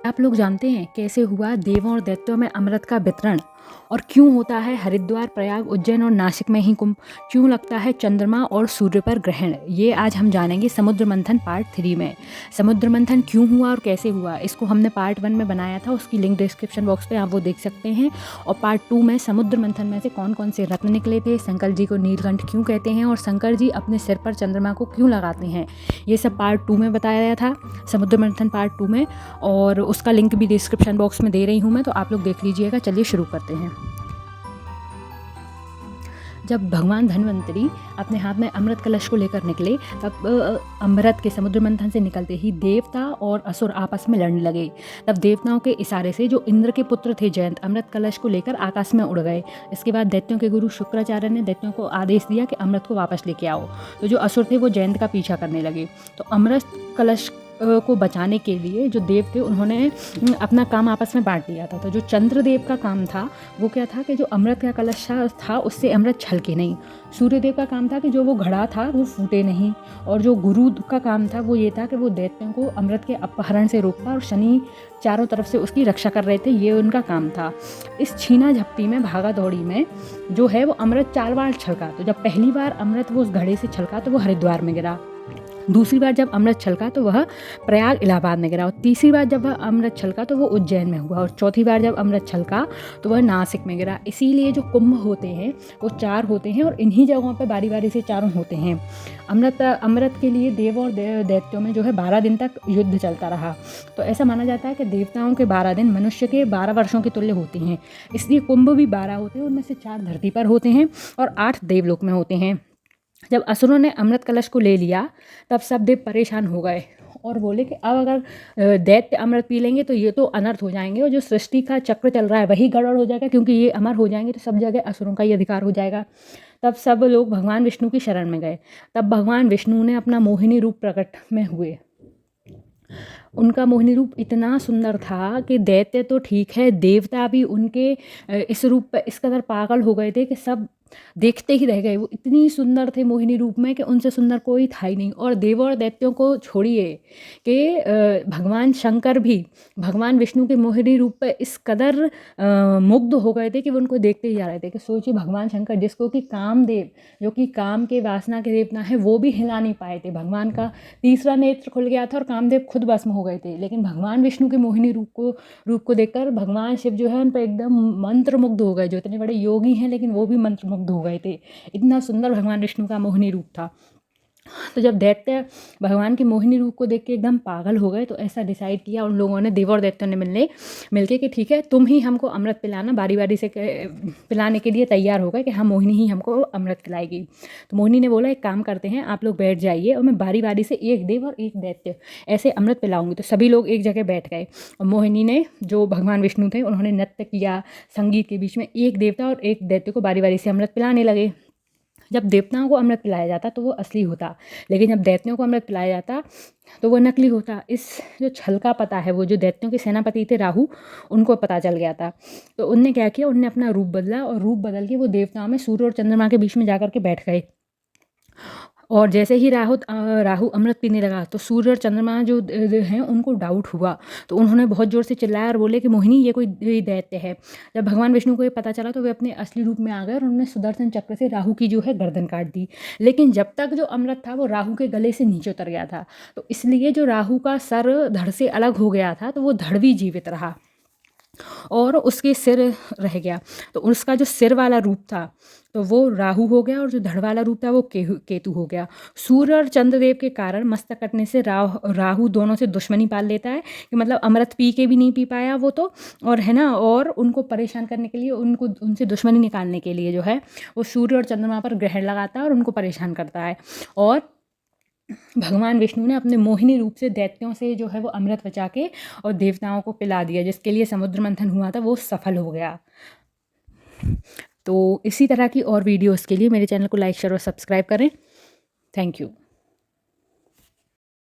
आप लोग जानते हैं कैसे हुआ देवों और दैत्यों में अमृत का वितरण और क्यों होता है हरिद्वार, प्रयाग, उज्जैन और नासिक में ही कुंभ? क्यों लगता है चंद्रमा और सूर्य पर ग्रहण? ये आज हम जानेंगे समुद्र मंथन पार्ट 3 में। समुद्र मंथन क्यों हुआ और कैसे हुआ, इसको हमने पार्ट 1 में बनाया था, उसकी लिंक डिस्क्रिप्शन बॉक्स पे आप वो देख सकते हैं। और पार्ट 2 में समुद्र मंथन में से कौन कौन से रत्न निकले थे, शंकर जी को नीलकंठ क्यों कहते हैं और शंकर जी अपने सिर पर चंद्रमा को क्यों लगाते हैं, ये सब पार्ट 2 में बताया गया था, समुद्र मंथन पार्ट 2 में। और उसका लिंक भी डिस्क्रिप्शन बॉक्स में दे रही हूँ मैं, तो आप लोग देख लीजिएगा। चलिए शुरू करते हैं। जब भगवान धन्वंतरी अपने हाथ में अमृत कलश को लेकर निकले, तब अमृत के समुद्र मंथन से निकलते ही देवता और असुर आपस में लड़ने लगे। तब देवताओं के इशारे से जो इंद्र के पुत्र थे जयंत, अमृत कलश को लेकर आकाश में उड़ गए। इसके बाद दैत्यों के गुरु शुक्राचार्य ने दैत्यों को आदेश दिया कि अमृत को वापस लेके आओ। तो जो असुर थे वो जयंत का पीछा करने लगे। तो अमृत कलश को बचाने के लिए जो देव थे उन्होंने अपना काम आपस में बांट लिया था। तो जो चंद्रदेव का काम था वो क्या था कि जो अमृत का कलश था उससे अमृत छलके नहीं। सूर्यदेव का काम था कि जो वो घड़ा था वो फूटे नहीं। और जो गुरु का काम था वो ये था कि वो दैत्यों को अमृत के अपहरण से रोकता, और शनि चारों तरफ से उसकी रक्षा कर रहे थे, ये उनका काम था। इस छीना झपटी में, भागा दौड़ी में जो है वो अमृत 4 बार छलका। तो जब पहली बार अमृत वो उस घड़े से छलका तो वो हरिद्वार में गिरा। दूसरी बार जब अमृत छलका तो वह प्रयाग इलाहाबाद में गिरा। और तीसरी बार जब वह अमृत छलका तो वो उज्जैन में हुआ। और चौथी बार जब अमृत छलका तो वह नासिक में गिरा। इसीलिए जो कुंभ होते हैं वो 4 होते हैं और इन्हीं जगहों पर बारी बारी से चारों होते हैं। अमृत के लिए देव और दैत्यों में जो है 12 दिन तक युद्ध चलता रहा। तो ऐसा माना जाता है कि देवताओं के 12 दिन मनुष्य के 12 वर्षों के तुल्य होते हैं। इसलिए कुंभ भी 12 होते हैं, उनमें से 4 धरती पर होते हैं और 8 देवलोक में होते हैं। जब असुरों ने अमृत कलश को ले लिया तब सब देव परेशान हो गए और बोले कि अब अगर दैत्य अमृत पी लेंगे तो ये तो अनर्थ हो जाएंगे, और जो सृष्टि का चक्र चल रहा है वही गड़बड़ हो जाएगा, क्योंकि ये अमर हो जाएंगे तो सब जगह असुरों का ही अधिकार हो जाएगा। तब सब लोग भगवान विष्णु की शरण में गए। तब भगवान विष्णु ने अपना मोहिनी रूप प्रकट में हुए। उनका मोहिनी रूप इतना सुंदर था कि दैत्य तो ठीक है, देवता भी उनके इस रूप पर इस कदर पागल हो गए थे कि सब देखते ही रह गए। वो इतनी सुंदर थे मोहिनी रूप में कि उनसे सुंदर कोई था ही नहीं। और देवों और दैत्यों को छोड़िए कि भगवान शंकर भी भगवान विष्णु के मोहिनी रूप पर इस कदर मुग्ध हो गए थे कि वो उनको देखते ही जा रहे थे। कि सोचिए, भगवान शंकर जिसको कि कामदेव, जो कि काम के वासना के देवता हैं, वो भी हिला नहीं पाए थे। भगवान का तीसरा नेत्र खुल गया था और कामदेव खुद भस्म हो गए थे। लेकिन भगवान विष्णु के मोहिनी रूप को देखकर भगवान शिव जो है उन पर एकदम मंत्रमुग्ध हो गए। जो इतने बड़े योगी हैं लेकिन वो भी मंत्रमुग्ध हो गए थे। इतना सुंदर भगवान विष्णु का मोहिनी रूप था। तो जब दैत्य भगवान के मोहिनी रूप को देख के एकदम पागल हो गए तो ऐसा डिसाइड किया उन लोगों ने, देव और दैत्यों ने मिलके कि ठीक है, तुम ही हमको अमृत पिलाना। बारी बारी से पिलाने के लिए तैयार हो गए कि हाँ, मोहिनी ही हमको अमृत पिलाएगी। तो मोहिनी ने बोला, एक काम करते हैं, आप लोग बैठ जाइए और मैं बारी बारी से एक देव और एक दैत्य ऐसे अमृत पिलाऊंगी। तो सभी लोग एक जगह बैठ गए और मोहिनी ने, जो भगवान विष्णु थे, उन्होंने नृत्य किया संगीत के बीच में। एक देवता और एक दैत्य को बारी बारी से अमृत पिलाने लगे। जब देवताओं को अमृत पिलाया जाता तो वो असली होता, लेकिन जब दैत्यों को अमृत पिलाया जाता तो वो नकली होता। इस जो छल का पता है, वो जो दैत्यों के सेनापति थे राहु, उनको पता चल गया था। तो उनने क्या किया, उनने अपना रूप बदला और रूप बदल के वो देवताओं में सूर्य और चंद्रमा के बीच में जाकर के बैठ गए। और जैसे ही राहु अमृत पीने लगा तो सूर्य और चंद्रमा जो हैं उनको डाउट हुआ। तो उन्होंने बहुत ज़ोर से चिल्लाया और बोले कि मोहिनी, ये कोई दैत्य है। जब भगवान विष्णु को ये पता चला तो वे अपने असली रूप में आ गए और उन्होंने सुदर्शन चक्र से राहु की जो है गर्दन काट दी। लेकिन जब तक जो अमृत था वो राहु के गले से नीचे उतर गया था, तो इसलिए जो राहु का सर धड़ से अलग हो गया था तो वो धड़ भी जीवित रहा और उसके सिर रह गया। तो उसका जो सिर वाला रूप था तो वो राहु हो गया और जो धड़ वाला रूप था वो केतु हो गया। सूर्य और चंद्रदेव के कारण मस्तक कटने से राहु दोनों से दुश्मनी पाल लेता है कि मतलब अमृत पी के भी नहीं पी पाया वो तो, और है ना, और उनको परेशान करने के लिए, उनसे दुश्मनी निकालने के लिए जो है वो सूर्य और चंद्रमा पर ग्रहण लगाता है और उनको परेशान करता है। और भगवान विष्णु ने अपने मोहिनी रूप से दैत्यों से जो है वो अमृत बचा के और देवताओं को पिला दिया, जिसके लिए समुद्र मंथन हुआ था वो सफल हो गया। तो इसी तरह की और वीडियोस के लिए मेरे चैनल को लाइक, शेयर और सब्सक्राइब करें। Thank you.